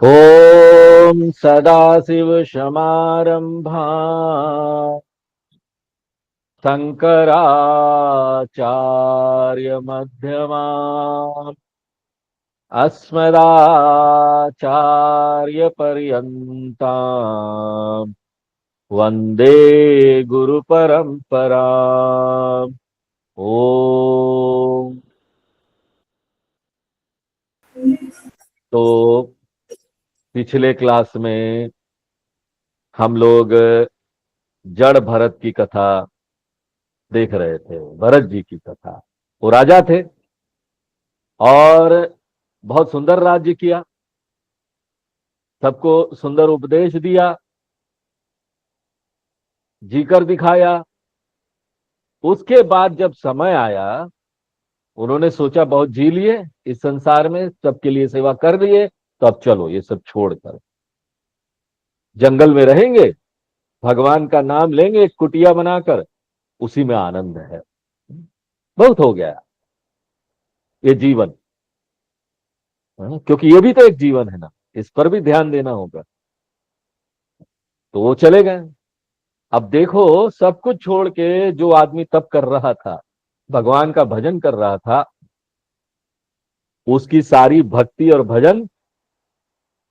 ॐ सदाशिवसमारम्भा शङ्कराचार्यमध्यमा अस्मदाचार्यपर्यन्ता वन्दे गुरुपरम्परा। ॐ तो पिछले क्लास में हम लोग जड़ भरत की कथा देख रहे थे। भरत जी की कथा। वो राजा थे और बहुत सुंदर राज्य किया, सबको सुंदर उपदेश दिया, जीकर दिखाया। उसके बाद जब समय आया, उन्होंने सोचा बहुत जी लिए इस संसार में, सबके लिए सेवा कर लिए, तो अब चलो ये सब छोड़कर जंगल में रहेंगे, भगवान का नाम लेंगे, एक कुटिया बनाकर, उसी में आनंद है। बहुत हो गया ये जीवन, क्योंकि ये भी तो एक जीवन है ना, इस पर भी ध्यान देना होगा। तो वो चले गए। अब देखो, सब कुछ छोड़ के जो आदमी तप कर रहा था, भगवान का भजन कर रहा था, उसकी सारी भक्ति और भजन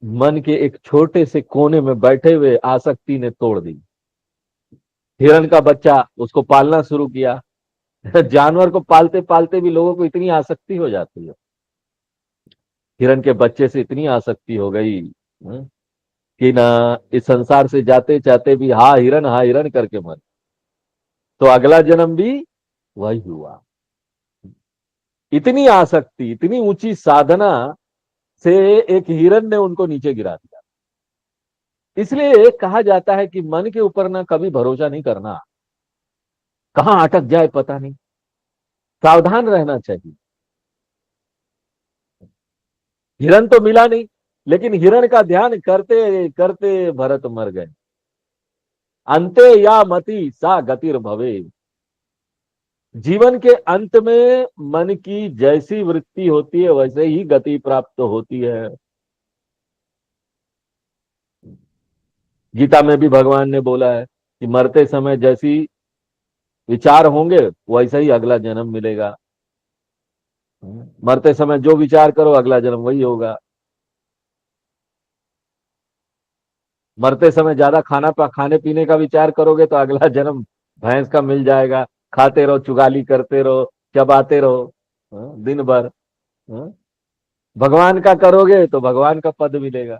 मन के एक छोटे से कोने में बैठे हुए आसक्ति ने तोड़ दी। हिरण का बच्चा, उसको पालना शुरू किया। जानवर को पालते पालते भी लोगों को इतनी आसक्ति हो जाती है, हिरण के बच्चे से इतनी आसक्ति हो गई कि ना, इस संसार से जाते जाते भी हा हिरण करके मर। तो अगला जन्म भी वही हुआ। इतनी आसक्ति, इतनी ऊंची साधना से एक हिरण ने उनको नीचे गिरा दिया। इसलिए कहा जाता है कि मन के ऊपर ना कभी भरोसा नहीं करना, कहां अटक जाए पता नहीं, सावधान रहना चाहिए। हिरण तो मिला नहीं, लेकिन हिरण का ध्यान करते करते भरत मर गए। अंते या मति सा गतिर भवे। जीवन के अंत में मन की जैसी वृत्ति होती है वैसे ही गति प्राप्त होती है। गीता में भी भगवान ने बोला है कि मरते समय जैसी विचार होंगे वैसा ही अगला जन्म मिलेगा। मरते समय जो विचार करो अगला जन्म वही होगा। मरते समय ज्यादा खाने पीने का विचार करोगे तो अगला जन्म भैंस का मिल जाएगा। खाते रहो, चुगाली करते रहो, चबाते रहो दिन भर। हाँ? भगवान का करोगे तो भगवान का पद मिलेगा।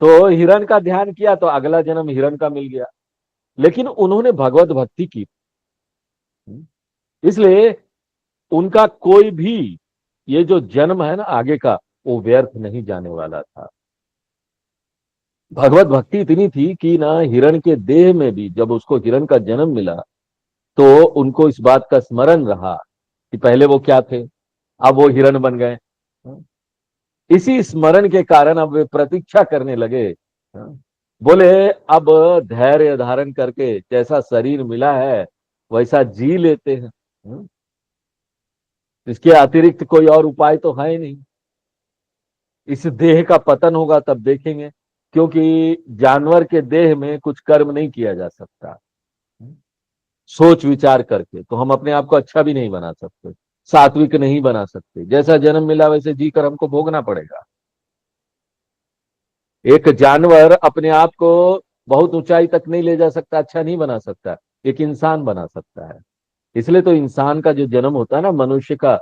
तो हिरण का ध्यान किया तो अगला जन्म हिरण का मिल गया, लेकिन उन्होंने भगवत भक्ति की, इसलिए उनका कोई भी ये जो जन्म है ना आगे का, वो व्यर्थ नहीं जाने वाला था। भगवत भक्ति इतनी थी कि ना, हिरण के देह में भी जब उसको हिरण का जन्म मिला तो उनको इस बात का स्मरण रहा कि पहले वो क्या थे, अब वो हिरण बन गए। इसी स्मरण के कारण अब वे प्रतीक्षा करने लगे। बोले अब धैर्य धारण करके जैसा शरीर मिला है वैसा जी लेते हैं। इसके अतिरिक्त कोई और उपाय तो है ही नहीं। इस देह का पतन होगा तब देखेंगे, क्योंकि जानवर के देह में कुछ कर्म नहीं किया जा सकता। सोच विचार करके तो हम अपने आप को अच्छा भी नहीं बना सकते, सात्विक नहीं बना सकते। जैसा जन्म मिला वैसे जी कर हमको भोगना पड़ेगा। एक जानवर अपने आप को बहुत ऊंचाई तक नहीं ले जा सकता, अच्छा नहीं बना सकता, एक इंसान बना सकता है। इसलिए तो इंसान का जो जन्म होता है ना, मनुष्य का,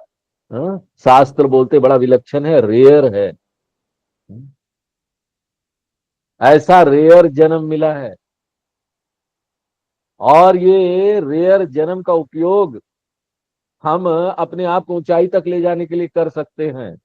शास्त्र बोलते बड़ा विलक्षण है, रेयर है। ऐसा रेयर जन्म मिला है, और ये रेयर जन्म का उपयोग हम अपने आप को ऊंचाई तक ले जाने के लिए कर सकते हैं,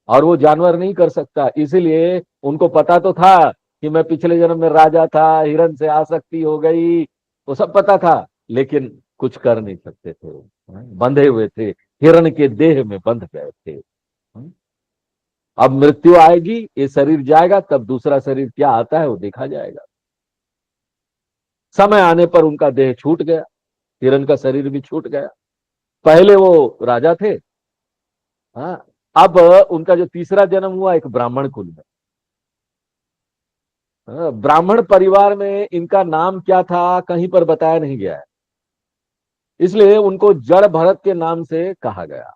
और वो जानवर नहीं कर सकता। इसीलिए उनको पता तो था कि मैं पिछले जन्म में राजा था, हिरण से आसक्ति हो गई, वो सब पता था, लेकिन कुछ कर नहीं सकते थे, बंधे हुए थे, हिरण के देह में बंध गए थे। अब मृत्यु आएगी, ये शरीर जाएगा, तब दूसरा शरीर क्या आता है वो देखा जाएगा। समय आने पर उनका देह छूट गया, हिरण का शरीर भी छूट गया। पहले वो राजा थे, हाँ, अब उनका जो तीसरा जन्म हुआ एक ब्राह्मण कुल में। ब्राह्मण परिवार में इनका नाम क्या था कहीं पर बताया नहीं गया है, इसलिए उनको जड़ भरत के नाम से कहा गया।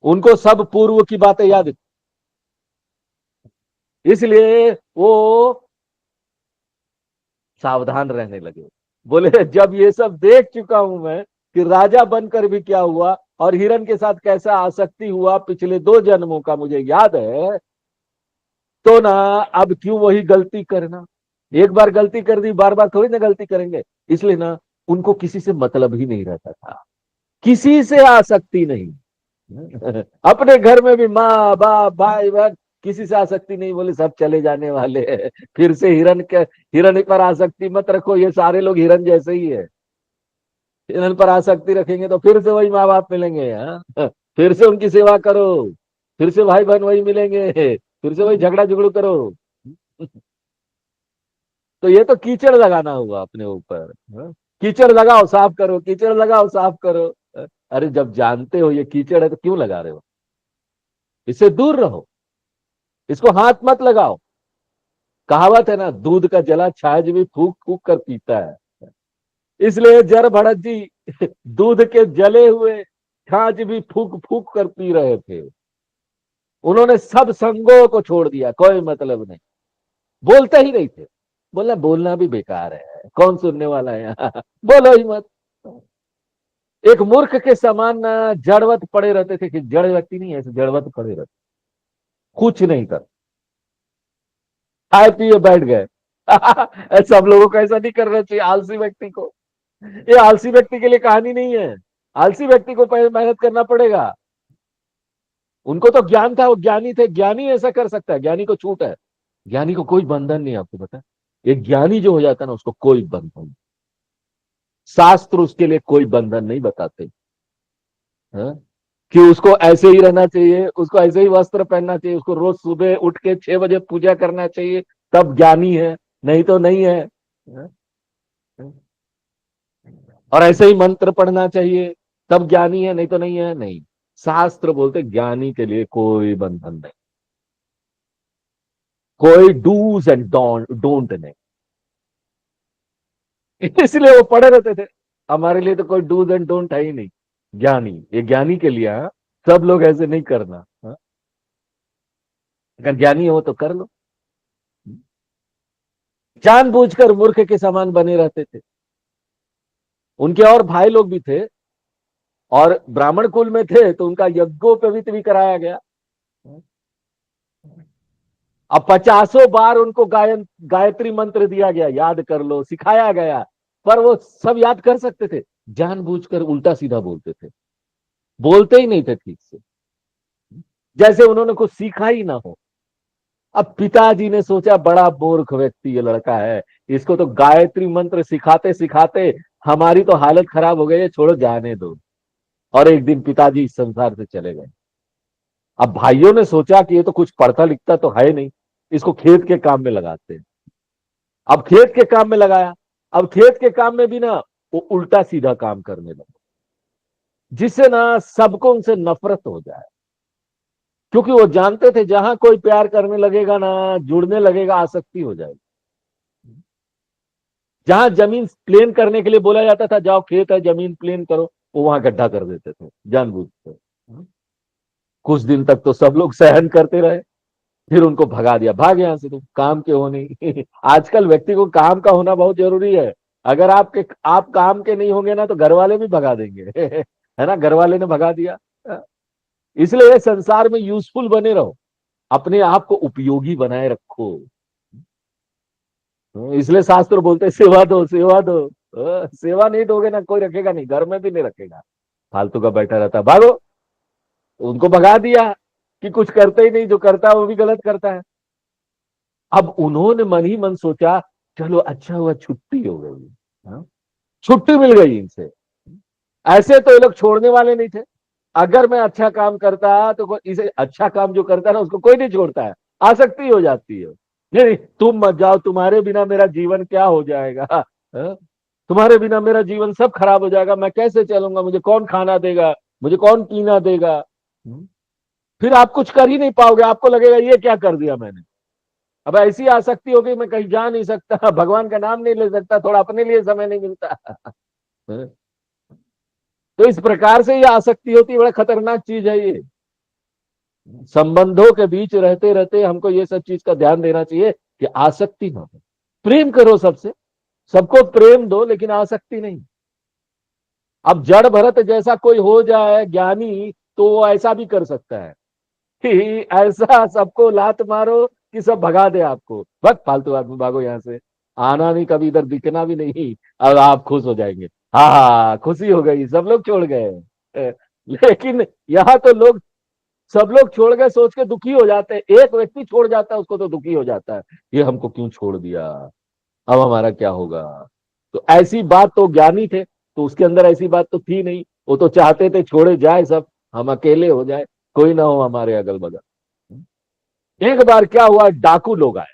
उनको सब पूर्व की बातें याद थी, इसलिए वो सावधान रहने लगे। बोले जब ये सब देख चुका हूं मैं कि राजा बनकर भी क्या हुआ और हिरण के साथ कैसा आसक्ति हुआ पिछले 2 जन्मों का मुझे याद है, तो ना अब क्यों वही गलती करना। एक बार गलती कर दी, बार बार थोड़ी ना गलती करेंगे। इसलिए ना उनको किसी से मतलब ही नहीं रहता था, किसी से आसक्ति नहीं। अपने घर में भी माँ बाप भाई बहन किसी से आसक्ति नहीं, बोले सब चले जाने वाले हैं। फिर से हिरण के, हिरण पर आसक्ति मत रखो, ये सारे लोग हिरण जैसे ही है। हिरण पर आसक्ति रखेंगे तो फिर से वही माँ बाप मिलेंगे। हाँ, फिर से उनकी सेवा करो, फिर से भाई बहन वही मिलेंगे, फिर से वही झगड़ा झुगड़ू करो। तो ये तो कीचड़ लगाना हुआ अपने ऊपर। हाँ? कीचड़ लगाओ साफ करो, कीचड़ लगाओ साफ करो। अरे जब जानते हो ये कीचड़ है तो क्यों लगा रहे हो, इससे दूर रहो, इसको हाथ मत लगाओ। कहावत है ना, दूध का जला छाछ भी फूक फूक कर पीता है। इसलिए जर भरत जी दूध के जले हुए छाछ भी फूक फूक कर पी रहे थे। उन्होंने सब संगों को छोड़ दिया, कोई मतलब नहीं, बोलते ही नहीं थे। बोला बोलना भी बेकार है, कौन सुनने वाला है यहाँ। बोलो ही मत। एक मूर्ख के समान जड़वत पड़े रहते थे, कि जड़ व्यक्ति नहीं है, ऐसे जड़वत पड़े रहते, कुछ नहीं कर, खाए पिए बैठ गए। सब लोगों को ऐसा नहीं करना चाहिए, आलसी व्यक्ति को। ये आलसी व्यक्ति के लिए कहानी नहीं है, आलसी व्यक्ति को पहले मेहनत करना पड़ेगा। उनको तो ज्ञान था, वो ज्ञानी थे, ज्ञानी ऐसा कर सकता है, ज्ञानी को छूट है। ज्ञानी को कोई बंधन नहीं, आपको पता है। एक ज्ञानी जो हो जाता है ना उसको कोई बंधन नहीं। शास्त्र उसके लिए कोई बंधन नहीं बताते। हाँ? कि उसको ऐसे ही रहना चाहिए, उसको ऐसे ही वस्त्र पहनना चाहिए, उसको रोज सुबह उठ के 6 बजे पूजा करना चाहिए, तब ज्ञानी है, नहीं तो नहीं है। हाँ? और ऐसे ही मंत्र पढ़ना चाहिए, तब ज्ञानी है, नहीं तो नहीं है, नहीं। शास्त्र बोलते ज्ञानी के लिए कोई बंधन नहीं, कोई डूज एंड डोंट नहीं। इसलिए वो पढ़े रहते थे। हमारे लिए तो कोई डूज एंड डोंट है ही नहीं। ज्ञानी, ये ज्ञानी के लिए। हाँ? सब लोग ऐसे नहीं करना। हाँ? अगर ज्ञानी हो तो कर लो। जानबूझकर मूर्ख के समान बने रहते थे। उनके और भाई लोग भी थे, और ब्राह्मण कुल में थे, तो उनका यज्ञोपवीत भी कराया गया। अब 50 बार उनको गायत्री मंत्र दिया गया, याद कर लो, सिखाया गया। पर वो सब याद कर सकते थे, जानबूझकर उल्टा सीधा बोलते थे, बोलते ही नहीं थे ठीक से, जैसे उन्होंने कुछ सीखा ही ना हो। अब पिताजी ने सोचा बड़ा मूर्ख व्यक्ति ये लड़का है, इसको तो गायत्री मंत्र सिखाते सिखाते हमारी तो हालत खराब हो गई है, छोड़ो जाने दो। और एक दिन पिताजी इस संसार से चले गए। अब भाइयों ने सोचा कि ये तो कुछ पढ़ता लिखता तो है नहीं, इसको खेत के काम में लगाते हैं। अब खेत के काम में लगाया। अब खेत के काम में भी ना वो उल्टा सीधा काम करने लगा, जिससे ना सबको उनसे नफरत हो जाए। क्योंकि वो जानते थे जहां कोई प्यार करने लगेगा ना, जुड़ने लगेगा, आसक्ति हो जाएगी। जहां जमीन प्लेन करने के लिए बोला जाता था, जाओ खेत है जमीन प्लेन करो, वो वहां गड्ढा कर देते थे जानबूझकर। कुछ दिन तक तो सब लोग सहन करते रहे, फिर उनको भगा दिया, भाग यहां से, तुम काम के हो नहीं। आजकल व्यक्ति को काम का होना बहुत जरूरी है। अगर आप काम के नहीं होंगे ना तो घर वाले भी भगा देंगे। है ना, घर वाले ने भगा दिया। इसलिए संसार में यूजफुल बने रहो, अपने आप को उपयोगी बनाए रखो। इसलिए शास्त्र बोलते हैं सेवा दो सेवा दो। सेवा नहीं दोगे ना कोई रखेगा नहीं, घर में भी नहीं रखेगा, फालतू का बैठा रहता है, भागो। उनको भगा दिया कि कुछ करते ही नहीं, जो करता है वो भी गलत करता है। अब उन्होंने मन ही मन सोचा, चलो अच्छा हुआ छुट्टी हो गई। हाँ? छुट्टी मिल गई इनसे। ऐसे तो ये लोग छोड़ने वाले नहीं थे। अगर मैं अच्छा काम करता तो इसे अच्छा काम जो करता है ना उसको कोई नहीं छोड़ता है, आसक्ति हो जाती है। नहीं, तुम मत जाओ, तुम्हारे बिना मेरा जीवन क्या हो जाएगा। हाँ? तुम्हारे बिना मेरा जीवन सब खराब हो जाएगा, मैं कैसे चलूंगा, मुझे कौन खाना देगा, मुझे कौन पीना देगा। फिर आप कुछ कर ही नहीं पाओगे, आपको लगेगा ये क्या कर दिया मैंने। अब ऐसी आसक्ति होगी, मैं कहीं जा नहीं सकता, भगवान का नाम नहीं ले सकता, थोड़ा अपने लिए समय नहीं मिलता। तो इस प्रकार से ये आसक्ति होती है, बड़ा खतरनाक चीज है ये। संबंधों के बीच रहते रहते हमको ये सब चीज का ध्यान देना चाहिए कि आसक्ति ना हो। प्रेम करो सबसे, सबको प्रेम दो, लेकिन आसक्ति नहीं। अब जड़ भरत जैसा कोई हो जाए ज्ञानी, तो वो ऐसा भी कर सकता है कि ऐसा सबको लात मारो कि सब भगा दे आपको, बस फालतू आदमी भागो यहाँ से, आना नहीं, कभी इधर दिखना भी नहीं, अब आप खुश हो जाएंगे। हाँ हाँ, खुशी हो गई, सब लोग छोड़ गए। लेकिन यहाँ तो लोग, सब लोग छोड़ गए सोच के दुखी हो जाते हैं, एक व्यक्ति छोड़ जाता है उसको तो दुखी हो जाता है, ये हमको क्यों छोड़ दिया, अब हमारा क्या होगा। तो ऐसी बात तो ज्ञानी थे, तो उसके अंदर ऐसी बात तो थी नहीं, वो तो चाहते थे छोड़े जाए सब, हम अकेले हो जाए, कोई ना हो हमारे अगल बगल। एक बार क्या हुआ, डाकू लोग आए,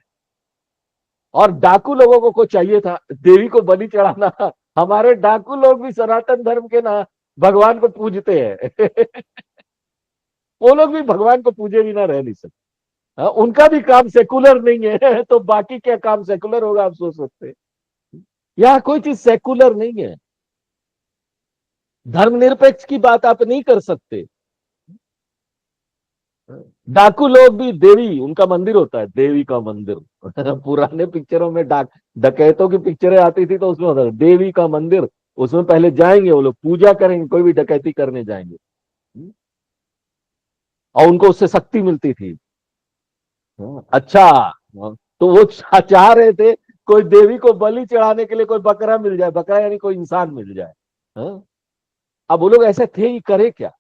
और डाकू लोगों को चाहिए था देवी को बलि चढ़ाना। हमारे डाकू लोग भी सनातन धर्म के ना भगवान को पूजते हैं। वो लोग भी भगवान को पूजे बिना रह नहीं सकते। हाँ, उनका भी काम सेकुलर नहीं है, तो बाकी क्या काम सेकुलर होगा आप सोच सकते हैं। यहाँ कोई चीज सेकुलर नहीं है, धर्मनिरपेक्ष की बात आप नहीं कर सकते। डाकू लोग भी, देवी उनका मंदिर होता है, देवी का मंदिर। पुराने पिक्चरों में डाक डकैतों की पिक्चरें आती थी, तो उसमें होता था देवी का मंदिर, उसमें पहले जाएंगे वो लोग, पूजा करेंगे, कोई भी डकैती करने जाएंगे, और उनको उससे शक्ति मिलती थी। अच्छा, तो वो चाह रहे थे कोई देवी को बलि चढ़ाने के लिए कोई बकरा मिल जाए, बकरा यानी कोई इंसान मिल जाए। हाँ? अब वो लोग ऐसे थे ही, करे क्या।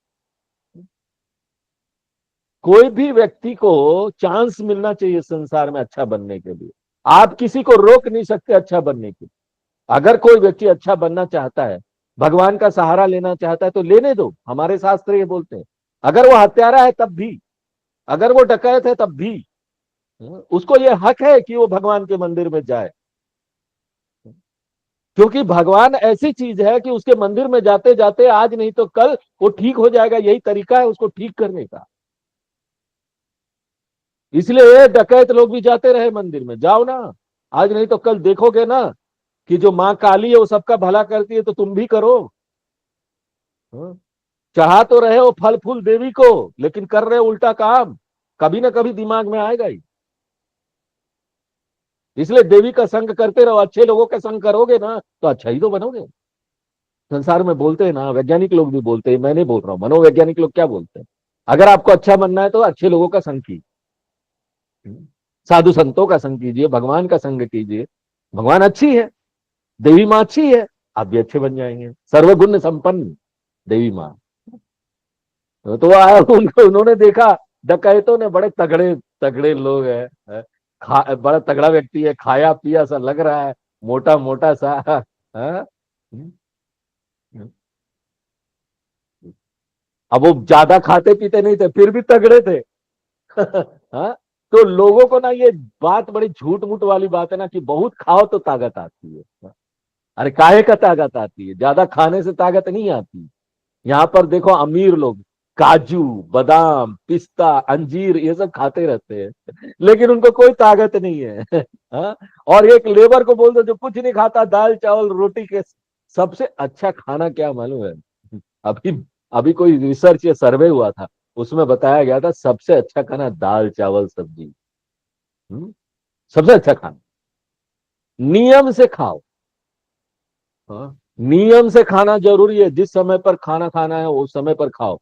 कोई भी व्यक्ति को चांस मिलना चाहिए संसार में अच्छा बनने के लिए, आप किसी को रोक नहीं सकते अच्छा बनने के लिए। अगर कोई व्यक्ति अच्छा बनना चाहता है, भगवान का सहारा लेना चाहता है, तो लेने दो, हमारे शास्त्र ये बोलते हैं। अगर वो हत्यारा है तब भी, अगर वो डकैत है तब भी, उसको ये हक है कि वो भगवान के मंदिर में जाए, क्योंकि भगवान ऐसी चीज है कि उसके मंदिर में जाते जाते आज नहीं तो कल वो ठीक हो जाएगा, यही तरीका है उसको ठीक करने का। इसलिए डकैत लोग भी जाते रहे मंदिर में, जाओ ना, आज नहीं तो कल देखोगे ना कि जो माँ काली है वो सबका भला करती है, तो तुम भी करो। हाँ? चढ़ा तो रहे हो फल फूल देवी को, लेकिन कर रहे हो उल्टा काम, कभी ना कभी दिमाग में आएगा ही। इसलिए देवी का संग करते रहो, अच्छे लोगों का संग करोगे ना तो अच्छा ही तो बनोगे। संसार में बोलते हैं ना, वैज्ञानिक लोग भी बोलते हैं, मैं नहीं बोल रहा हूं, मनोवैज्ञानिक लोग क्या बोलते हैं, अगर आपको अच्छा बनना है तो अच्छे लोगों का संग कीजिए, साधु संतों का संग कीजिए, भगवान का संग कीजिए। भगवान अच्छी है, देवी माँ अच्छी है, आप भी अच्छे बन जाएंगे, सर्वगुण संपन्न देवी माँ। तो आया उनको, उन्होंने देखा डकैतों ने, बड़े तगड़े तगड़े लोग हैं, बड़ा तगड़ा व्यक्ति है, खाया पिया सा लग रहा है, मोटा मोटा सा। हाँ? अब वो ज्यादा खाते पीते नहीं थे, फिर भी तगड़े थे। हाँ? तो लोगों को ना ये बात बड़ी झूठ मूठ वाली बात है ना, कि बहुत खाओ तो ताकत आती है। अरे काहे का ताकत आती है, ज्यादा खाने से ताकत नहीं आती। यहाँ पर देखो अमीर लोग काजू बादाम पिस्ता अंजीर ये सब खाते रहते हैं, लेकिन उनको कोई ताकत नहीं है। हाँ? और एक लेबर को बोल दो जो कुछ नहीं खाता, दाल चावल रोटी के, सबसे अच्छा खाना क्या मालूम है, अभी अभी कोई रिसर्च या सर्वे हुआ था, उसमें बताया गया था सबसे अच्छा खाना दाल चावल सब्जी। सबसे अच्छा खाना, नियम से खाओ। हाँ? नियम से खाना जरूरी है, जिस समय पर खाना खाना है उस समय पर खाओ।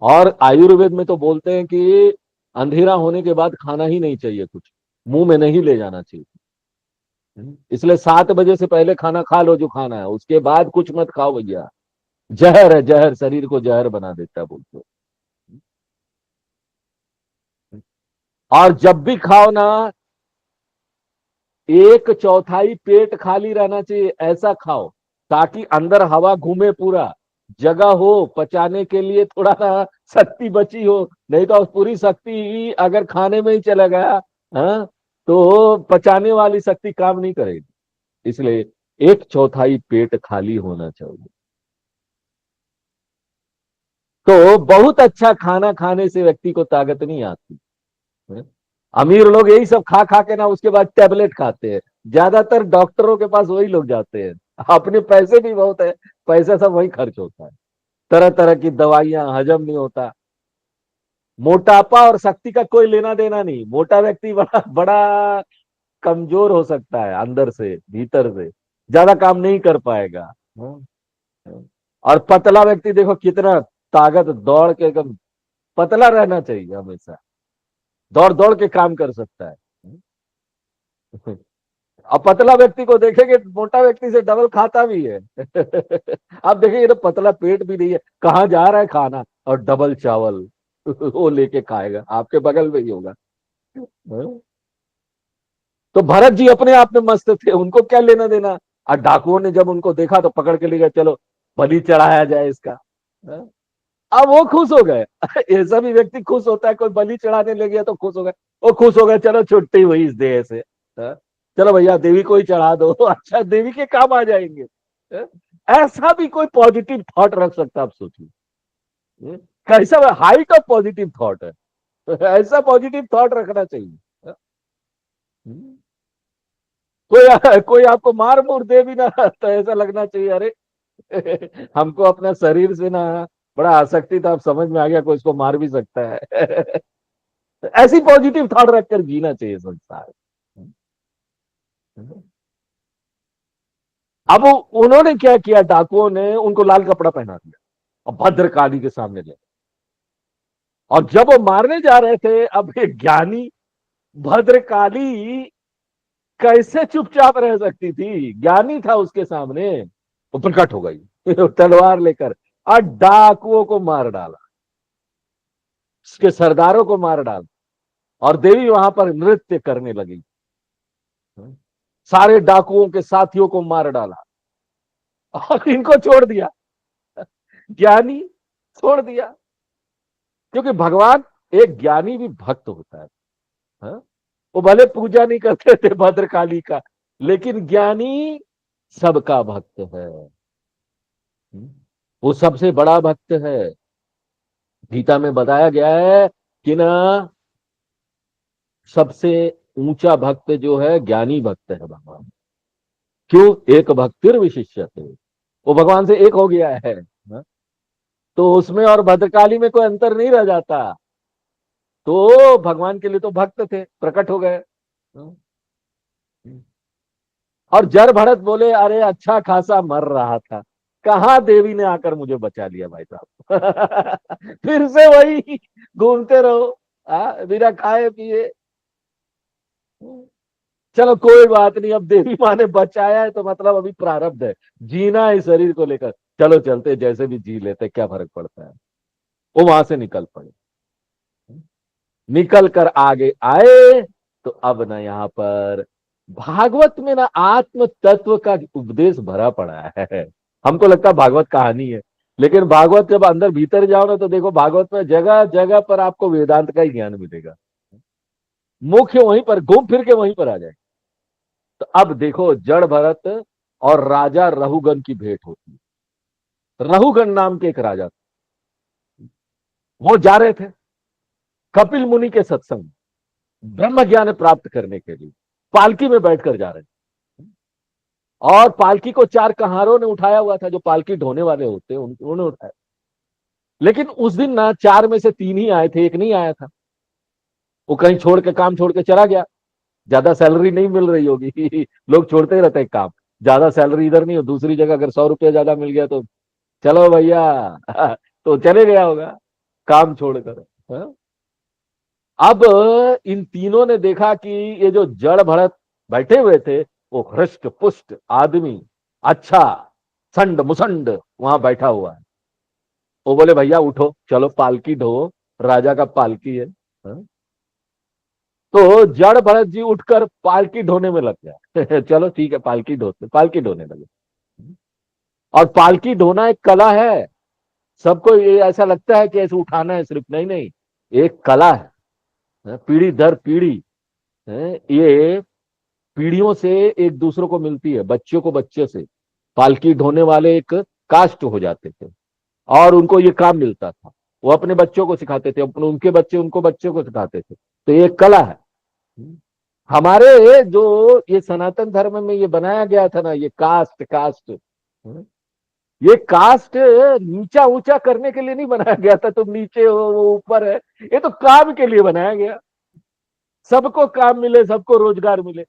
और आयुर्वेद में तो बोलते हैं कि अंधेरा होने के बाद खाना ही नहीं चाहिए, कुछ मुंह में नहीं ले जाना चाहिए। इसलिए 7 बजे से पहले खाना खा लो जो खाना है, उसके बाद कुछ मत खाओ भैया, जहर है, जहर शरीर को जहर बना देता है बोलते हो। और जब भी खाओ ना, 1/4 पेट खाली रहना चाहिए, ऐसा खाओ ताकि अंदर हवा घूमे पूरा, जगह हो पचाने के लिए, थोड़ा ना शक्ति बची हो, नहीं तो पूरी शक्ति अगर खाने में ही चला गया, हाँ, तो पचाने वाली शक्ति काम नहीं करेगी। इसलिए 1/4 पेट खाली होना चाहिए। तो बहुत अच्छा खाना खाने से व्यक्ति को ताकत नहीं आती है। अमीर लोग यही सब खा खा के ना उसके बाद टैबलेट खाते हैं। ज्यादातर डॉक्टरों के पास वही लोग जाते हैं। अपने पैसे भी बहुत है, पैसा सब वही खर्च होता है, तरह तरह की दवाइयां, हजम नहीं होता। मोटापा और शक्ति का कोई लेना देना नहीं। मोटा व्यक्ति बड़ा बड़ा कमजोर हो सकता है, अंदर से भीतर से ज्यादा काम नहीं कर पाएगा। हाँ। और पतला व्यक्ति देखो कितना ताकत, दौड़ के एकदम पतला रहना चाहिए हमेशा, दौड़ दौड़ के काम कर सकता है। अब पतला व्यक्ति को देखेंगे मोटा व्यक्ति से डबल खाता भी है। अब देखिए तो पतला पेट भी नहीं है, कहाँ जा रहा है खाना, और डबल चावल वो लेके खाएगा, आपके बगल में ही होगा। हाँ? तो भरत जी अपने आप में मस्त थे, उनको क्या लेना देना। और डाकुओं ने जब उनको देखा तो पकड़ के ले गए, चलो बलि चढ़ाया जाए इसका। हाँ? अब वो खुश हो गए। ऐसा भी व्यक्ति खुश होता है, कोई बलि चढ़ाने ले गया तो खुश हो गए। वो खुश हो गए, चलो छुट्टी हुई इस देह से। हाँ? चलो भैया देवी को ही चढ़ा दो। अच्छा देवी के काम आ जाएंगे। हाँ? ऐसा भी कोई पॉजिटिव थॉट रख सकता है, आप सोचिए। हाँ? कैसा हाइट ऑफ पॉजिटिव थॉट है। ऐसा पॉजिटिव थॉट रखना चाहिए। हाँ? कोई आपको मार मूर दे भी ना तो ऐसा लगना चाहिए, अरे हमको अपना शरीर से ना बड़ा आसक्ति, तो आप समझ में आ गया कोई इसको मार भी सकता है। ऐसी पॉजिटिव थॉट रखकर जीना चाहिए संसार। अब उन्होंने क्या किया, डाकुओं ने उनको लाल कपड़ा पहना दिया और भद्रकाली के सामने ले, और जब वो मारने जा रहे थे, अब एक ज्ञानी भद्रकाली कैसे चुपचाप रह सकती थी, ज्ञानी था उसके सामने, वो प्रकट हो गई तलवार लेकर, और डाकुओं को मार डाला, उसके सरदारों को मार डाला, और देवी वहां पर नृत्य करने लगी। सारे डाकुओं के साथियों को मार डाला और इनको छोड़ दिया, ज्ञानी छोड़ दिया। क्योंकि भगवान, एक ज्ञानी भी भक्त होता है। हाँ? वो भले पूजा नहीं करते थे भद्रकाली का, लेकिन ज्ञानी सबका भक्त है। वो सबसे बड़ा भक्त है। गीता में बताया गया है कि ना, सबसे ऊंचा भक्त जो है ज्ञानी भक्त है भगवान। क्यों? एक भक्तिर विशिष्य थे, वो भगवान से एक हो गया है। हाँ? तो उसमें और भद्रकाली में कोई अंतर नहीं रह जाता। तो भगवान के लिए तो भक्त थे, प्रकट हो गए। हाँ? और जड़ भरत बोले, अरे अच्छा खासा मर रहा था, कहाँ देवी ने आकर मुझे बचा लिया भाई साहब। फिर से वही घूमते रहो, बिना खाए पिए। चलो कोई बात नहीं, अब देवी माँ ने बचाया है तो मतलब अभी प्रारब्ध है, जीना है शरीर को लेकर। चलो चलते, जैसे भी जी लेते, क्या फर्क पड़ता है। वो वहां से निकल पड़े। निकल कर आगे आए तो अब ना यहाँ पर भागवत में ना आत्म तत्व का उपदेश भरा पड़ा है। हमको लगता है भागवत कहानी है, लेकिन भागवत जब अंदर भीतर जाओ ना, तो देखो भागवत में जगह जगह पर आपको वेदांत का ही ज्ञान मिलेगा। मुख्य वहीं पर घूम फिर के वहीं पर आ जाए। तो अब देखो जड़ भरत और राजा रहुगन की भेंट होती है। रहुगन नाम के एक राजा थे, वो जा रहे थे कपिल मुनि के सत्संग, ब्रह्म ज्ञान प्राप्त करने के लिए पालकी में बैठकर जा रहे थे। और पालकी को चार कहारों ने उठाया हुआ था, जो पालकी ढोने वाले होते हैं उन्होंने उठाया। लेकिन उस दिन ना चार में से तीन ही आए थे, एक नहीं आया था। वो कहीं छोड़ के, काम छोड़ के चला गया, ज्यादा सैलरी नहीं मिल रही होगी। लोग छोड़ते ही रहते हैं काम, ज्यादा सैलरी इधर नहीं हो, दूसरी जगह अगर 100 रुपया ज्यादा मिल गया तो चलो भैया। तो चले गया होगा काम छोड़कर। हाँ? अब इन तीनों ने देखा कि ये जो जड़ भरत बैठे हुए थे, वो हृष्ट पुष्ट आदमी, अच्छा संड मुसंड वहां बैठा हुआ है। वो बोले भैया उठो, चलो पालकी ढो, राजा का पालकी है। हाँ? तो जड़ भरत जी उठकर पालकी ढोने में लग गया। चलो ठीक है, पालकी ढोते, पालकी ढोने लगे। और पालकी ढोना एक कला है। सबको ये ऐसा लगता है कि ऐसे उठाना है सिर्फ, नहीं नहीं, एक कला है। पीढ़ी दर पीढ़ी ये पीढ़ियों से एक दूसरों को मिलती है, बच्चों को बच्चे से। पालकी ढोने वाले एक कास्ट हो जाते थे। और उनको ये काम मिलता था। वो अपने बच्चों को सिखाते थे, अपने उनके बच्चे उनको बच्चों को सिखाते थे। तो ये कला है। हमारे जो ये सनातन धर्म में ये बनाया गया था ना, ये कास्ट कास्ट, ये कास्ट नीचा ऊंचा करने के लिए नहीं बनाया गया था, तुम नीचे हो वो ऊपर है। ये तो काम के लिए बनाया गया, सबको काम मिले, सबको रोजगार मिले।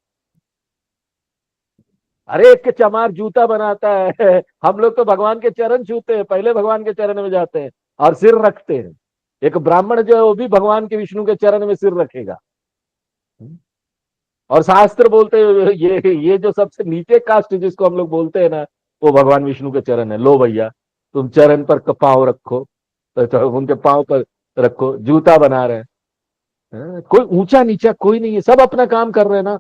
अरे एक के चमार जूता बनाता है, हम लोग तो भगवान के चरण छूते हैं, पहले भगवान के चरण में जाते हैं और सिर रखते हैं। एक ब्राह्मण जो है वो भी भगवान के विष्णु के चरण में सिर रखेगा। और शास्त्र बोलते हैं ये जो सबसे नीचे कास्ट जिसको हम लोग बोलते हैं ना, वो भगवान विष्णु के चरण है। लो भैया, तुम चरण पर पांव रखो, तो उनके पांव पर रखो, जूता बना रहे हैं। कोई ऊंचा नीचा कोई नहीं है, सब अपना काम कर रहे हैं ना,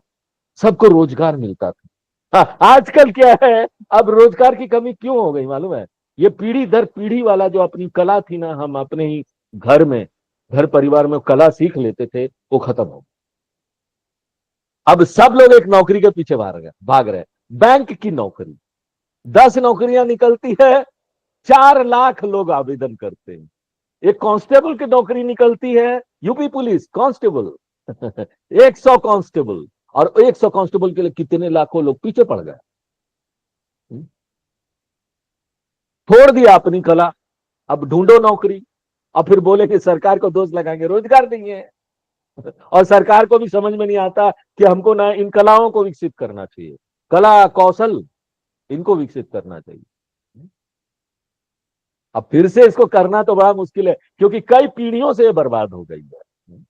सबको रोजगार मिलता था। हाँ, आजकल क्या है, अब रोजगार की कमी क्यों हो गई मालूम है? ये पीढ़ी दर पीढ़ी वाला जो अपनी कला थी ना, हम अपने ही घर में, घर परिवार में कला सीख लेते थे, वो खत्म हो गई। अब सब लोग एक नौकरी के पीछे भाग रहे हैं। बैंक की नौकरी, 10 नौकरियां निकलती है, 4 लाख लोग आवेदन करते हैं। एक कांस्टेबल की नौकरी निकलती है, यूपी पुलिस कांस्टेबल, 100 कांस्टेबल, और 100 कांस्टेबल के लिए कितने लाखों लोग पीछे पड़ गए। छोड़ दिया अपनी कला, अब ढूंढो नौकरी। और फिर बोले कि सरकार को दोष लगाएंगे, रोजगार नहीं है। और सरकार को भी समझ में नहीं आता कि हमको ना इन कलाओं को विकसित करना चाहिए, कला कौशल इनको विकसित करना चाहिए। अब फिर से इसको करना तो बड़ा मुश्किल है, क्योंकि कई पीढ़ियों से ये बर्बाद हो गई है।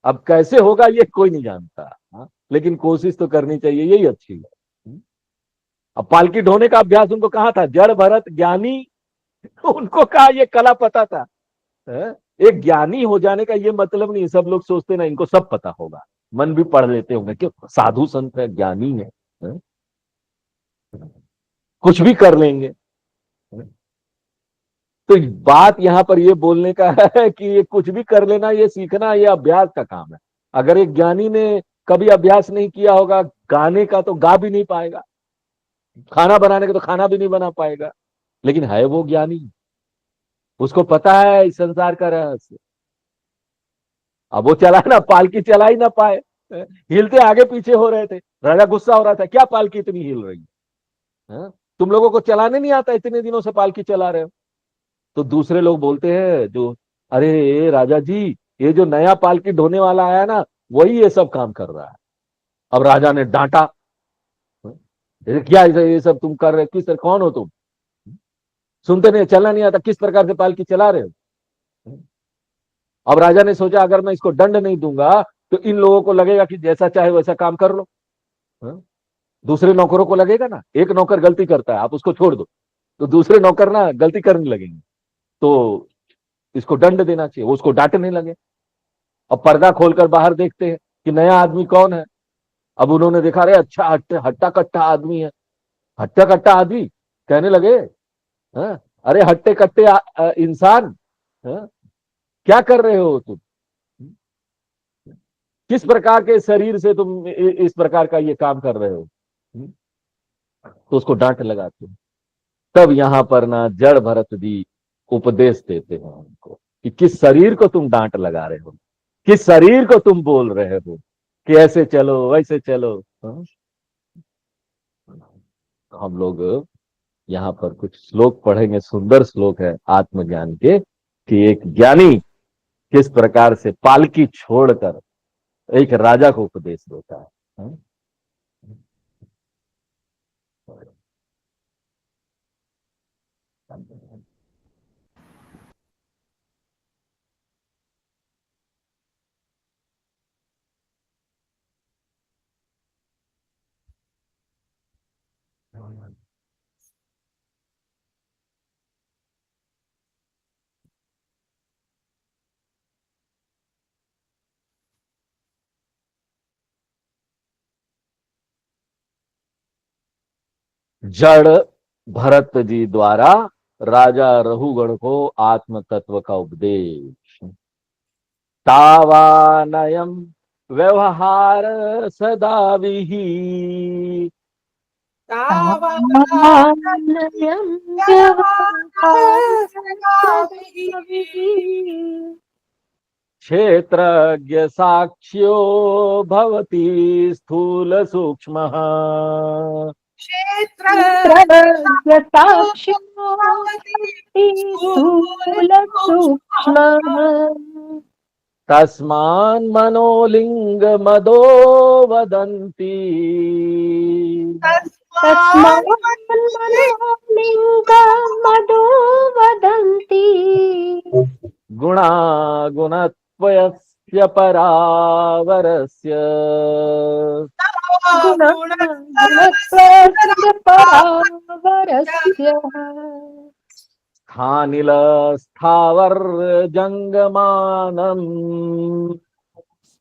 अब कैसे होगा ये कोई नहीं जानता। हाँ? लेकिन कोशिश तो करनी चाहिए, यही अच्छी है। अब पालकी ढोने का अभ्यास उनको कहा था, जड़ भरत ज्ञानी, उनको कहा ये कला पता था। है? एक ज्ञानी हो जाने का ये मतलब नहीं, सब लोग सोचते ना इनको सब पता होगा, मन भी पढ़ लेते होंगे, क्यों साधु संत है, ज्ञानी है? कुछ भी कर लेंगे। तो बात यहां पर ये बोलने का है कि ये कुछ भी कर लेना, ये सीखना, ये अभ्यास का काम है। अगर एक ज्ञानी ने कभी अभ्यास नहीं किया होगा गाने का, तो गा भी नहीं पाएगा। खाना बनाने का तो खाना भी नहीं बना पाएगा। लेकिन है वो ज्ञानी, उसको पता है इस संसार का रहस्य। अब वो चला ना, पालकी चला ही ना पाए, हिलते आगे पीछे हो रहे थे। राजा गुस्सा हो रहा था, क्या पालकी इतनी हिल रही है? तुम लोगों को चलाने नहीं आता, इतने दिनों से पालकी चला रहे हो। तो दूसरे लोग बोलते हैं जो, अरे राजा जी, ये जो नया पालकी ढोने वाला आया ना, वही ये सब काम कर रहा है। अब राजा ने डांटा, ये क्या ये सब तुम कर रहे हो, किस तरह, कौन हो तुम, सुनते नहीं, चलना नहीं आता, किस प्रकार से पालकी चला रहे हो? अब राजा ने सोचा, अगर मैं इसको दंड नहीं दूंगा तो इन लोगों को लगेगा कि जैसा चाहे वैसा काम कर लो। हाँ? दूसरे नौकरों को लगेगा ना, एक नौकर गलती करता है आप उसको छोड़ दो, तो दूसरे नौकर ना गलती करने लगेंगे, तो इसको दंड देना चाहिए, वो उसको डांटने लगे। अब पर्दा खोलकर बाहर देखते हैं कि नया आदमी कौन है। अब उन्होंने देखा, अरे अच्छा हट्टा कट्टा आदमी है। हट्टा कट्टा आदमी कहने लगे, हाँ? अरे हट्टे कट्टे इंसान, हाँ? क्या कर रहे हो तुम, किस प्रकार के शरीर से तुम इस प्रकार का ये काम कर रहे हो? तो उसको डांट लगाते हैं। तब यहां पर ना जड़ भरत जी उपदेश देते हैं उनको कि किस शरीर को तुम डांट लगा रहे हो, किस शरीर को तुम बोल रहे हो कि ऐसे चलो वैसे चलो। हाँ? हम लोग यहाँ पर कुछ श्लोक पढ़ेंगे, सुंदर श्लोक है आत्मज्ञान के, कि एक ज्ञानी किस प्रकार से पालकी छोड़कर एक राजा को उपदेश देता है। हाँ? जड़ भरत जी द्वारा राजा रहुगण को आत्म तत्व का उपदेश। तावानयम व्यवहार सदा विहि तावानयं व्यवहारस्वभाविः क्षेत्रज्ञ साक्ष्यो भवति स्थूल सूक्ष्मः। क्षेत्रज्ञसाक्षो भवति स्थूलसूक्ष्मः तस्मान् मनोलिङ्गमदो वदन्ति। तस्मान्मनोलिङ्गमदो वदन्ति गुणा गुणत्वस्य परावरस्य। गुणत्वस्य परावरस्य स्थानिल स्थावर जंगमानम।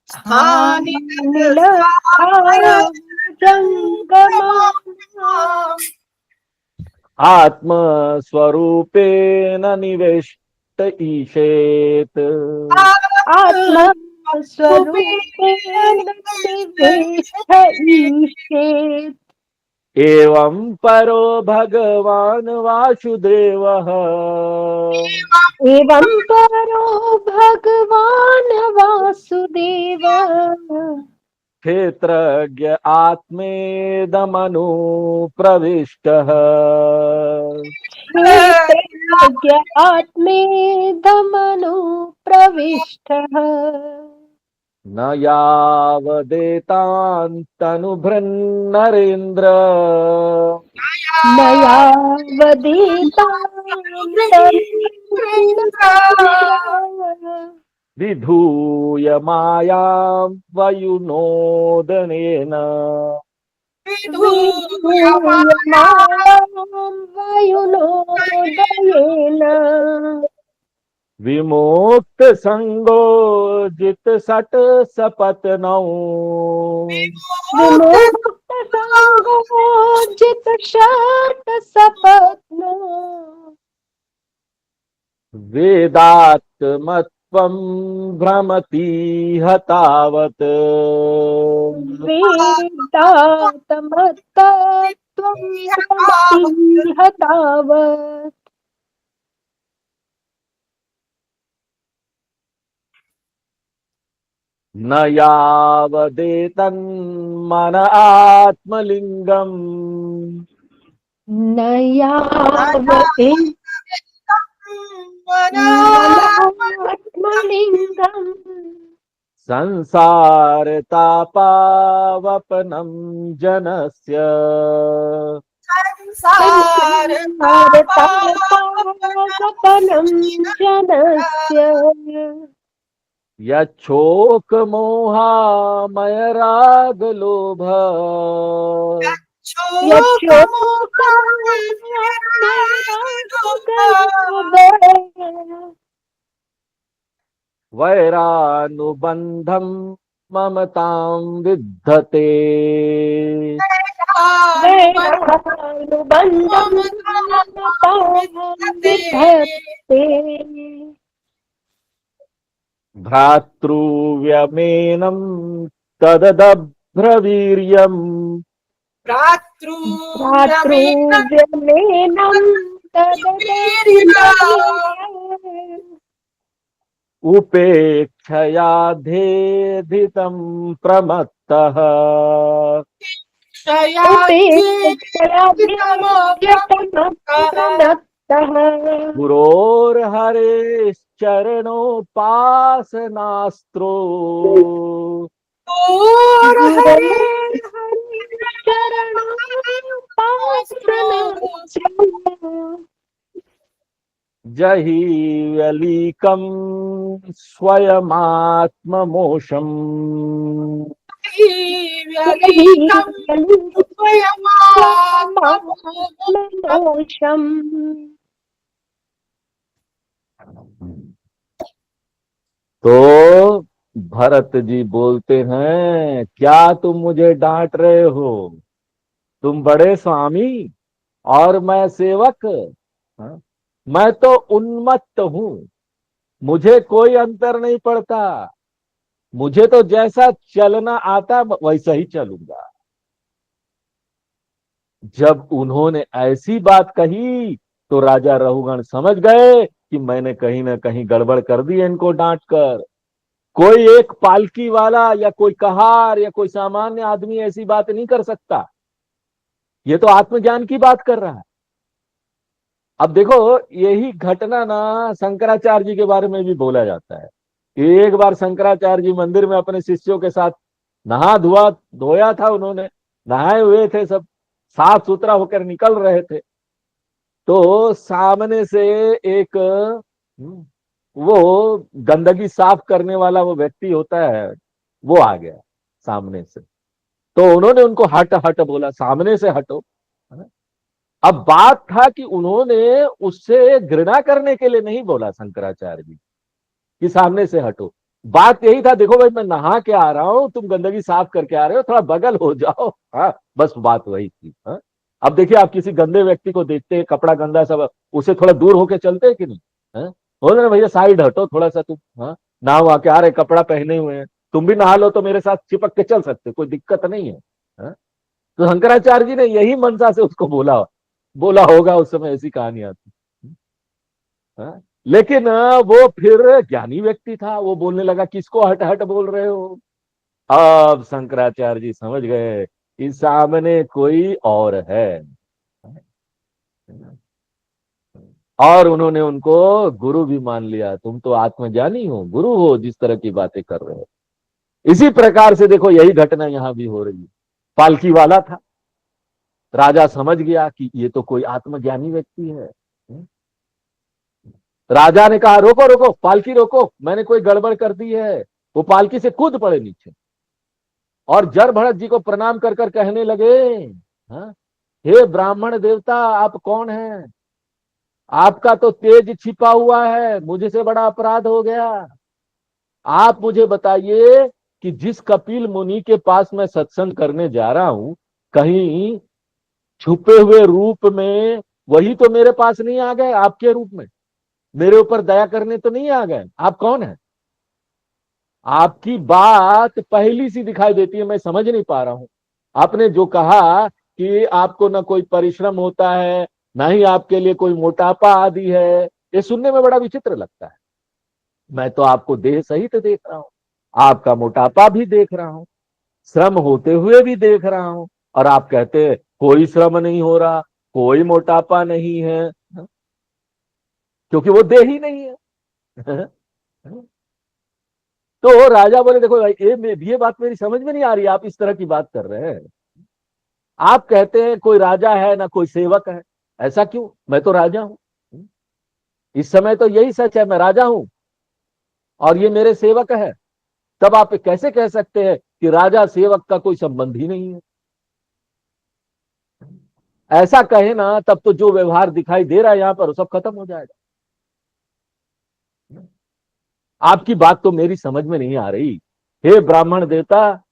स्थानिलस्थावरजङ्गमा आत्मस्वरूपेण निवेष्ट ईशेत। आत्मस्वरूपेण निवेष्ट ईशेत् एवं परो भगवान् वासुदेवः। एवं परो भगवान् वासुदेवः क्षेत्रज्ञ आत्मेदमनुप्रविष्टः। क्षेत्रज्ञ आत्मेदमनु प्रविष्टः न यावदेतान्तनुभृन्नरेन्द्र। न यावदेतान्तरिन्द्र विधूय मायां वयुनोदनेन। विधूयमानं वायुनोदयेन विमुक्त संगो जित सट सपत्नौ। विमुक्तसङ्गोजितशत सपत्नो वेदात्मत्वं भ्रमतीह तावत्। वेदातमत्तत्त्वं भ्रमतीह तावत् न यावदेतन्मन आत्मलिङ्गम्। न यावते मनात्मलिङ्गम् संसारतापावपनं जनस्य। संसारतापावपनं जनस्य यच्छोकमोहामयरागलोभ। यच्छोकमोहमयरागलोभ वैरानुबन्धं ममतां विद्धते। वैरानुबन्धं ममतां विधत्ते भ्रातृव्यमेनं तददभ्रवीर्यम्। भ्रातृव्यमेनं तददभ्रवीर्यम् उपेक्षयाधेधितं प्रमत्तः। उपेक्षयाध्यतमप्रमत्तः गुरोर्हरेश्चरणोपासनास्त्रो। जहीव्यलीकं स्वयमात्ममोषम्। स्वयमात्ममोषम् तो भरत जी बोलते हैं, क्या तुम मुझे डांट रहे हो? तुम बड़े स्वामी और मैं सेवक। हाँ? मैं तो उन्मत्त हूं, मुझे कोई अंतर नहीं पड़ता। मुझे तो जैसा चलना आता वैसा ही चलूंगा। जब उन्होंने ऐसी बात कही तो राजा रघुगण समझ गए कि मैंने कहीं ना कहीं गड़बड़ कर दी है इनको डांट कर। कोई एक पालकी वाला या कोई कहार या कोई सामान्य आदमी ऐसी बात नहीं कर सकता। ये तो आत्मज्ञान की बात कर रहा है। अब देखो, यही घटना ना शंकराचार्य जी के बारे में भी बोला जाता है। एक बार शंकराचार्य जी मंदिर में अपने शिष्यों के साथ नहा धुआ धोया था उन्होंने, नहाए हुए थे सब, साफ सुथरा होकर निकल रहे थे। तो सामने से एक वो गंदगी साफ करने वाला वो व्यक्ति होता है, वो आ गया सामने से। तो उन्होंने उनको हट हट बोला, सामने से हटो। अब बात था कि उन्होंने उससे घृणा करने के लिए नहीं बोला शंकराचार्य जी कि सामने से हटो। बात यही था, देखो भाई मैं नहा के आ रहा हूं, तुम गंदगी साफ करके आ रहे हो, थोड़ा बगल हो जाओ। हाँ, बस बात वही थी। हाँ? अब देखिए, आप किसी गंदे व्यक्ति को देखते हैं, कपड़ा गंदा सब, उसे थोड़ा दूर होके चलते हैं कि नहीं? हाँ? बोल रहे भैया साइड हटो थोड़ा सा तुम। हाँ, नहा वहा के आ रहे, कपड़ा पहने हुए हैं, तुम भी नहा लो तो मेरे साथ चिपक के चल सकते, कोई दिक्कत नहीं है। हाँ? तो शंकराचार्य जी ने यही मनसा से उसको बोला, बोला होगा उस समय, ऐसी कहानी आती। हाँ? लेकिन वो फिर ज्ञानी व्यक्ति था, वो बोलने लगा किसको हट हट बोल रहे हो। अब शंकराचार्य जी समझ गए कि सामने कोई और है। और उन्होंने उनको गुरु भी मान लिया, तुम तो आत्मज्ञानी हो, गुरु हो, जिस तरह की बातें कर रहे हो। इसी प्रकार से देखो, यही घटना यहां भी हो रही है। पालकी वाला था, राजा समझ गया कि ये तो कोई आत्मज्ञानी व्यक्ति है। राजा ने कहा रोको रोको, पालकी रोको, मैंने कोई गड़बड़ कर दी है। वो पालकी से कूद पड़े नीचे और जड़ भरत जी को प्रणाम कर कर कहने लगे, हाँ, हे ब्राह्मण देवता, आप कौन हैं? आपका तो तेज छिपा हुआ है, मुझसे बड़ा अपराध हो गया। आप मुझे बताइए कि जिस कपिल मुनि के पास मैं सत्संग करने जा रहा हूं, कहीं छुपे हुए रूप में वही तो मेरे पास नहीं आ गए आपके रूप में, मेरे ऊपर दया करने तो नहीं आ गए? आप कौन है? आपकी बात पहली सी दिखाई देती है, मैं समझ नहीं पा रहा हूं। आपने जो कहा कि आपको ना कोई परिश्रम होता है, ना ही आपके लिए कोई मोटापा आदि है, ये सुनने में बड़ा विचित्र लगता है। मैं तो आपको देह सहित देख रहा हूं, आपका मोटापा भी देख रहा हूं, श्रम होते हुए भी देख रहा हूं, और आप कहते हैं कोई श्रम नहीं हो रहा, कोई मोटापा नहीं है, क्योंकि वो देह ही नहीं है। तो राजा बोले देखो भाई, ये बात मेरी समझ में नहीं आ रही, आप इस तरह की बात कर रहे हैं। आप कहते हैं कोई राजा है ना कोई सेवक है, ऐसा क्यों? मैं तो राजा हूं, इस समय तो यही सच है, मैं राजा हूं और ये मेरे सेवक है। तब आप कैसे कह सकते हैं कि राजा सेवक का कोई संबंध ही नहीं है? ऐसा कहे ना, तब तो जो व्यवहार दिखाई दे रहा है यहां पर वो सब खत्म हो जाएगा। आपकी बात तो मेरी समझ में नहीं आ रही। हे ब्राह्मण देवता,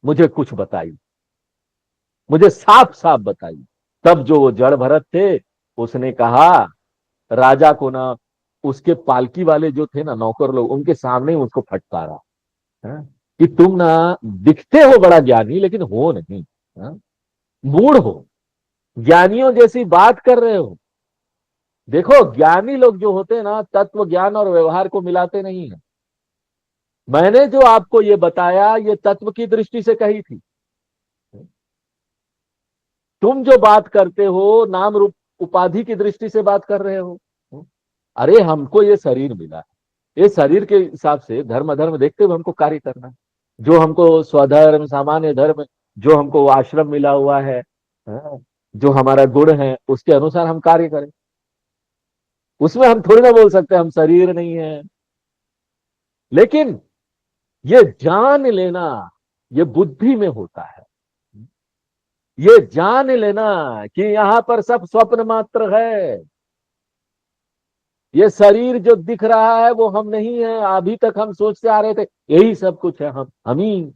मुझे कुछ बताइए, मुझे साफ साफ बताइए। तब जो वो जड़ भरत थे, उसने कहा राजा को ना, उसके पालकी वाले जो थे ना नौकर लोग, उनके सामने ही उसको फटकारा, हाँ? कि तुम ना दिखते हो बड़ा ज्ञानी लेकिन हो नहीं, हाँ? मूढ़ हो, ज्ञानियों जैसी बात कर रहे हो। देखो, ज्ञानी लोग जो होते हैं ना, तत्व ज्ञान और व्यवहार को मिलाते नहीं है। मैंने जो आपको ये बताया, ये तत्व की दृष्टि से कही थी। तुम जो बात करते हो, नाम रूप उपाधि की दृष्टि से बात कर रहे हो। अरे हमको ये शरीर मिला है, ये शरीर के हिसाब से धर्म अधर्म देखते हुए हमको कार्य करना है। जो हमको स्वधर्म सामान्य धर्म, जो हमको आश्रम मिला हुआ है, हाँ, जो हमारा गुण है, उसके अनुसार हम कार्य करें। उसमें हम थोड़ी ना बोल सकते हम शरीर नहीं है। लेकिन ये जान लेना, ये बुद्धि में होता है। ये जान लेना कि यहां पर सब स्वप्न मात्र है, ये शरीर जो दिख रहा है वो हम नहीं है। अभी तक हम सोचते आ रहे थे यही सब कुछ है, हम ही,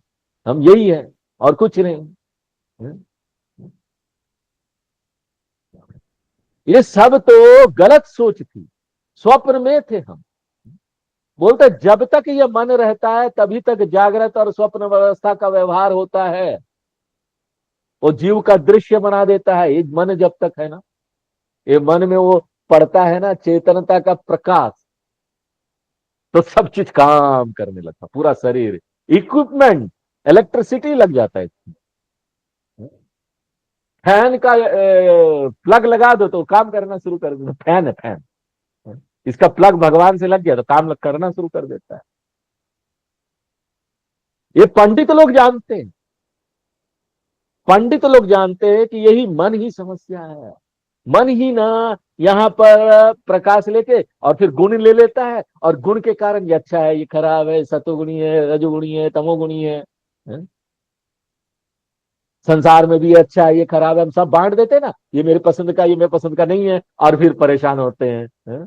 हम यही है और कुछ नहीं। ये सब तो गलत सोच थी, स्वप्न में थे हम। बोलते जब तक ये मन रहता है तभी तक जागृत और स्वप्न अवस्था का व्यवहार होता है। वो जीव का दृश्य बना देता है ये मन जब तक है ना। ये मन में वो पड़ता है ना चेतनता का प्रकाश, तो सब चीज काम करने लगता, पूरा शरीर, इक्विपमेंट, इलेक्ट्रिसिटी लग जाता है। फैन का प्लग लगा दो तो काम करना शुरू कर देता, फैन है फैन, इसका प्लग भगवान से लग गया तो काम करना शुरू कर देता है। ये पंडित लोग जानते हैं, पंडित लोग जानते हैं कि यही मन ही समस्या है। मन ही ना यहाँ पर प्रकाश लेके और फिर गुण ले लेता है, और गुण के कारण ये अच्छा है, ये खराब है, सतोगुणी है, रजोगुणी है, तमोगुणी है? संसार में भी ये अच्छा है, ये खराब है, हम सब बांट देते हैं ना, ये मेरे पसंद का, ये मेरे पसंद का नहीं है, और फिर परेशान होते हैं?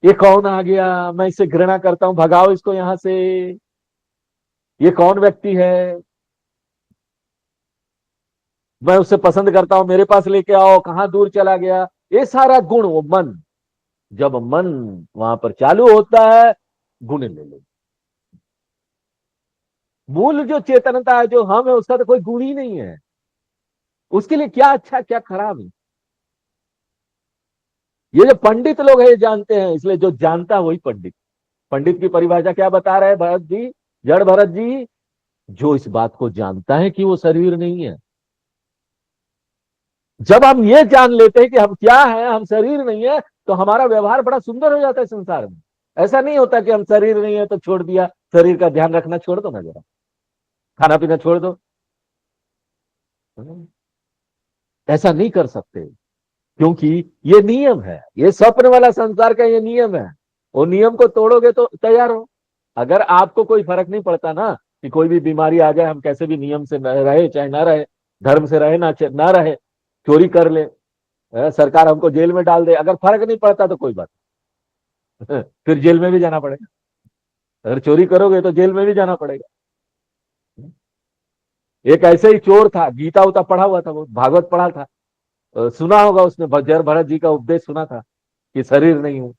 ये कौन आ गया, मैं इससे घृणा करता हूं, भगाओ इसको यहां से, ये कौन व्यक्ति है, मैं उससे पसंद करता हूं, मेरे पास लेके आओ, कहां दूर चला गया। ये सारा गुण वो मन, जब मन वहां पर चालू होता है गुण ले लो। मूल जो चेतनता है, जो हम है, उसका तो कोई गुण ही नहीं है। उसके लिए क्या अच्छा क्या खराब है, ये जो पंडित लोग हैं ये जानते हैं, इसलिए जो जानता है वही पंडित। पंडित की परिभाषा क्या बता रहे हैं भरत जी, जड़ भरत जी? जो इस बात को जानता है कि वो शरीर नहीं है। जब हम ये जान लेते हैं कि हम क्या है, हम शरीर नहीं है, तो हमारा व्यवहार बड़ा सुंदर हो जाता है संसार में। ऐसा नहीं होता कि हम शरीर नहीं है तो छोड़ दिया, शरीर का ध्यान रखना छोड़ दो ना जरा, खाना पीना छोड़ दो, ऐसा नहीं कर सकते, क्योंकि ये नियम है, ये स्वप्न वाला संसार का ये नियम है। वो नियम को तोड़ोगे तो तैयार हो। अगर आपको कोई फर्क नहीं पड़ता ना कि कोई भी बीमारी आ जाए, हम कैसे भी नियम से रहे चाहे ना रहे, धर्म से रहे ना रहे, चोरी कर ले, सरकार हमको जेल में डाल दे, अगर फर्क नहीं पड़ता तो कोई बात नहीं। फिर जेल में भी जाना पड़ेगा, अगर चोरी करोगे तो जेल में भी जाना पड़ेगा। एक ऐसे ही चोर था, गीता उता पढ़ा हुआ था, वो भागवत पढ़ा था, सुना होगा उसने, जड़ भरत जी का उपदेश सुना था कि शरीर नहीं हूं।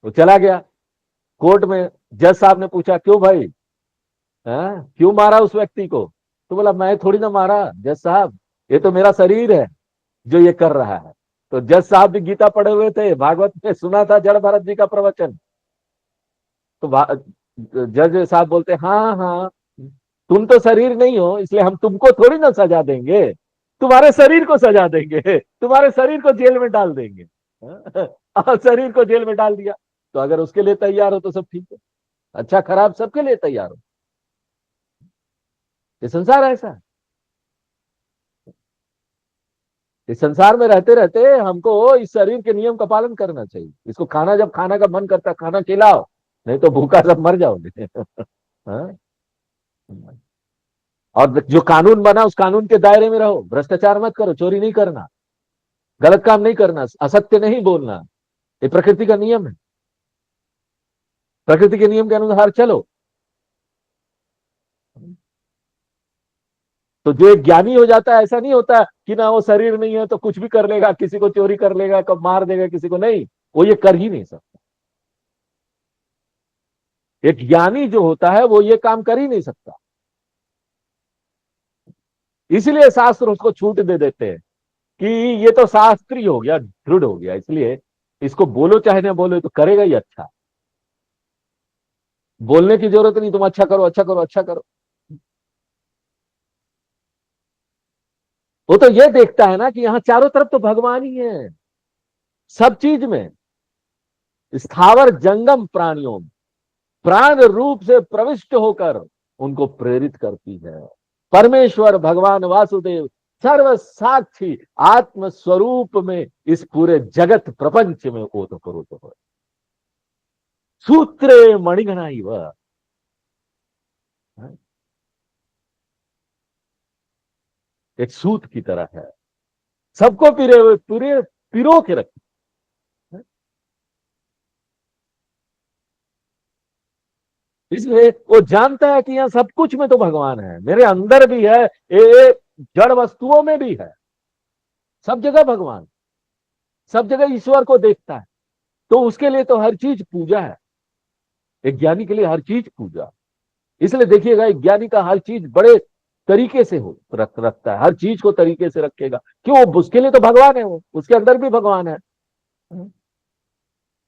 वो चला गया कोर्ट में, जज साहब ने पूछा क्यों भाई, क्यों मारा उस व्यक्ति को? तो बोला मैं थोड़ी ना मारा जज साहब, ये तो मेरा शरीर है जो ये कर रहा है। तो जज साहब भी गीता पढ़े हुए थे, भागवत में सुना था जड़ भरत जी का प्रवचन। तो जज साहब बोलते हाँ हाँ, तुम तो शरीर नहीं हो, इसलिए हम तुमको थोड़ी ना सजा देंगे, तुम्हारे शरीर को सजा देंगे, तुम्हारे शरीर को जेल में डाल देंगे। और शरीर को जेल में डाल दिया, तो अगर उसके लिए तैयार हो तो सब ठीक है, अच्छा खराब सबके लिए तैयार हो। ये संसार ऐसा है। इस संसार में रहते रहते हमको इस शरीर के नियम का पालन करना चाहिए। इसको खाना, जब खाना का मन करता है खाना खिलाओ, नहीं तो भूखा सब मर जाओगे। हाँ? और जो कानून बना उस कानून के दायरे में रहो, भ्रष्टाचार मत करो, चोरी नहीं करना, गलत काम नहीं करना, असत्य नहीं बोलना, ये प्रकृति का नियम है। प्रकृति के नियम के अनुसार चलो। तो जो एक ज्ञानी हो जाता है, ऐसा नहीं होता कि ना वो शरीर नहीं है तो कुछ भी कर लेगा, किसी को चोरी कर लेगा, कब मार देगा किसी को, नहीं, वो ये कर ही नहीं सकता। एक ज्ञानी जो होता है वो ये काम कर ही नहीं सकता, इसलिए शास्त्र उसको छूट दे देते हैं कि ये तो शास्त्रीय हो गया, दृढ़ हो गया, इसलिए इसको बोलो चाहे ना बोलो तो करेगा ही अच्छा, बोलने की जरूरत नहीं, तुम अच्छा करो अच्छा करो अच्छा करो। वो तो ये देखता है ना कि यहां चारों तरफ तो भगवान ही है, सब चीज में, स्थावर जंगम प्राणियों में प्राण रूप से प्रविष्ट होकर उनको प्रेरित करती है। परमेश्वर भगवान वासुदेव सर्व साक्षी आत्म स्वरूप में इस पूरे जगत प्रपंच में ओतप्रोत हो, सूत्रे मणिगणा वह, एक सूत की तरह है, सबको पिरे हुए पूरे पिरो के रखे। इसलिए वो जानता है कि यहाँ सब कुछ में तो भगवान है, मेरे अंदर भी है, ये जड़ वस्तुओं में भी है, सब जगह भगवान, सब जगह ईश्वर को देखता है। तो उसके लिए तो हर चीज पूजा है। एक ज्ञानी के लिए हर चीज पूजा। इसलिए देखिएगा, एक ज्ञानी का हर चीज बड़े तरीके से रखता है, हर चीज को तरीके से रखेगा। क्यों? उसके लिए तो भगवान है, वो उसके अंदर भी भगवान है।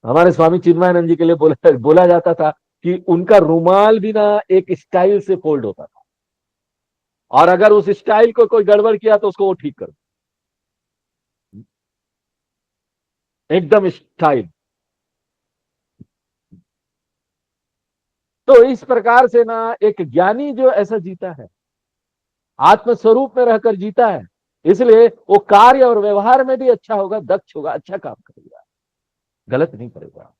हमारे स्वामी चिन्मयानंद जी के लिए बोला जाता था कि उनका रुमाल भी ना एक स्टाइल से फोल्ड होता था, और अगर उस स्टाइल को कोई गड़बड़ किया तो उसको वो ठीक कर, एकदम स्टाइल। तो इस प्रकार से ना एक ज्ञानी जो ऐसा जीता है, आत्मस्वरूप में रहकर जीता है, इसलिए वो कार्य और व्यवहार में भी अच्छा होगा, दक्ष होगा, अच्छा काम करेगा, गलत नहीं करेगा।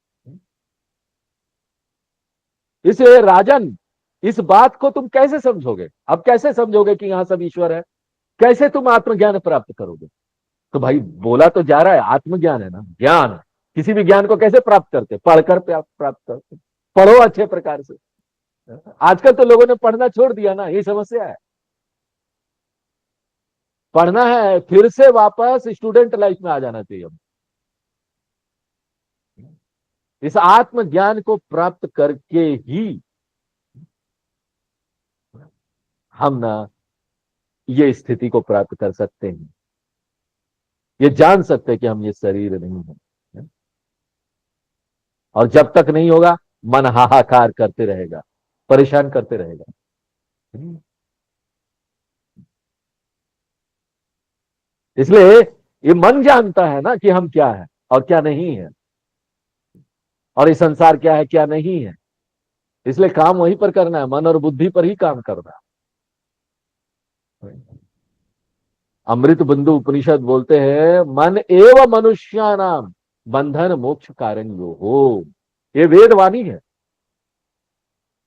इसलिए राजन, इस बात को तुम कैसे समझोगे? अब कैसे समझोगे कि यहां सब ईश्वर है? कैसे तुम आत्मज्ञान प्राप्त करोगे? तो भाई बोला तो जा रहा है, आत्मज्ञान है ना, ज्ञान। किसी भी ज्ञान को कैसे प्राप्त करते? पढ़कर प्राप्त करते। पढ़ो अच्छे प्रकार से। आजकल तो लोगों ने पढ़ना छोड़ दिया ना, यही समस्या है। पढ़ना है, फिर से वापस स्टूडेंट लाइफ में आ जाना चाहिए। इस आत्मज्ञान को प्राप्त करके ही हम ना ये स्थिति को प्राप्त कर सकते हैं, ये जान सकते हैं कि हम ये शरीर नहीं है। और जब तक नहीं होगा, मन हाहाकार करते रहेगा, परेशान करते रहेगा। इसलिए ये मन जानता है ना कि हम क्या है और क्या नहीं है, और ये संसार क्या है क्या नहीं है। इसलिए काम वहीं पर करना है, मन और बुद्धि पर ही काम करना है। अमृत बिंदु उपनिषद बोलते हैं, मन एव मनुष्यानाम बंधन मोक्ष कारण यो हो। ये वेदवाणी है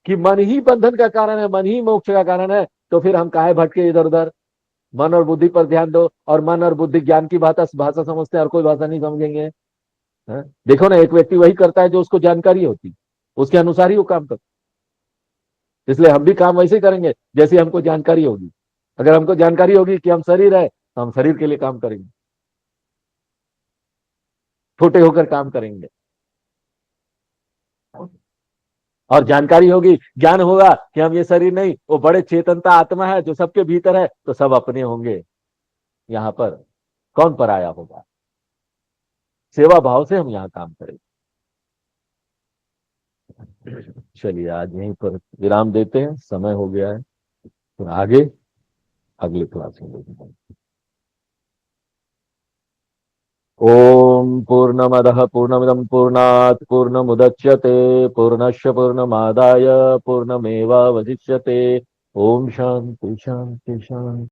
कि मन ही बंधन का कारण है, मन ही मोक्ष का कारण है। तो फिर हम काहे भटके इधर उधर? मन और बुद्धि पर ध्यान दो। और मन और बुद्धि ज्ञान की भाषा भाषा समझते हैं और कोई भाषा नहीं समझेंगे। है? देखो ना, एक व्यक्ति वही करता है जो उसको जानकारी होती, उसके अनुसार ही वो काम करता। इसलिए हम भी काम वैसे ही करेंगे जैसे हमको जानकारी होगी। अगर हमको जानकारी होगी कि हम शरीर है, तो हम शरीर के लिए काम करेंगे, छोटे होकर काम करेंगे। और जानकारी होगी, ज्ञान होगा कि हम ये शरीर नहीं, वो बड़े चेतनता आत्मा है जो सबके भीतर है, तो सब अपने होंगे। यहाँ पर कौन पराया होगा? सेवा भाव से हम यहाँ काम करेंगे। चलिए आज यहीं पर विराम देते हैं, समय हो गया है। फिर आगे अगले क्लास में देखेंगे। ओम पूर्णमदः पूर्णमिदं पूर्णात् पूर्णमुदच्यते पूर्णस्य पूर्णमादाय पूर्णमेवावशिष्यते। ओम शांति शांति शांति।